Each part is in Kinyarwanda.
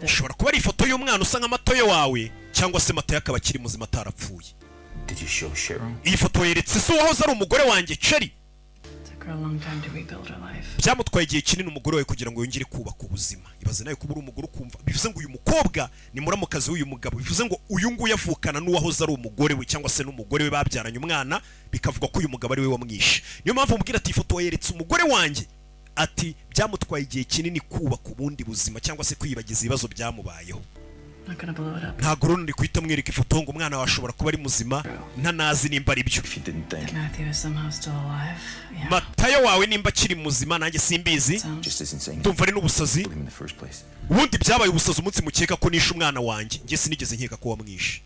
ishobora kuba ari ifoto y'umwana usa nk'amatoyo wawe cyangwa se matoyo akaba akiri muzima atarapfuye. Iyi foto yeretse se uwahoze ari umugore wanjye Cherry. Byamutwaye igihe kinini umugore wawe kugira ngo yongere kubaka ubuzima. Ibaze nawe kuba uri umugore ukumva bivuze ngo uyu mukobwa ni muramukazi w'uyu mugabo, bivuze ngo uyu nguyu avukana n'uwahoze ari umugore we cyangwa se n'umugore we babyaranye umwana, bikavuga ko uyu mugabo ari we wamwishe. Niyo mpamvu umubwira ati ifoto yeretse umugore wanjye, ati byamutwaye igihe kinini kubaka ubundi buzima cyangwa se kwibagiza ibibazo byamubayeho. Ntabwo rero ndi kuhita mwereka ifoto ngo umwana wawe ashobora kuba ari muzima ntanazi nimba ari byo. Matayo wawe nimba akiri muzima nanjye simbizi, ndumva ari n'ubusazi. Ubundi byabaye ubusazi umunsi mukeka ko nishe umwana wanjye, njye sinigeze nkeka ko wamwishe.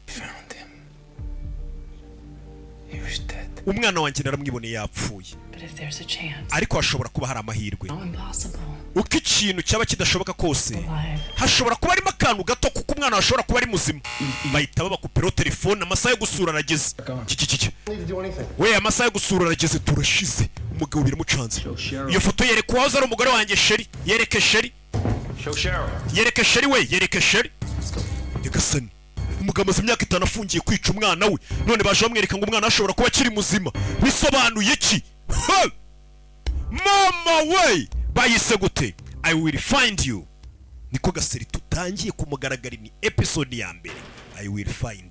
Umwana wanjye naramwiboneye yapfuye, ariko hashobora kuba hari amahirwe. Uko ikintu cyaba kidashoboka kose, hashobora kuba harimo akantu gato kuko umwana ashobora kuba ari muzima. Bahita babakupiraho telefone, amasaha yo gusura arageze. We amasaha yo gusura arageze, turashize. Umugabo biramucanze. Iyo foto yereka uwahoze ari umugore wanjye Cherry. Yereke Cherry. Yereke Cherry we, yereke Cherry. Nyagasani, umugabo amaze imyaka 5 afungiye kwica umwana we, none baje bamwereka ngo umwana ashobora kuba akiri muzima. Bisobanuye iki? Mama we, bayise gute? I will find you. Niko Gaseri tutangiye kumugaragara, ni episode ya mbere. I will find you.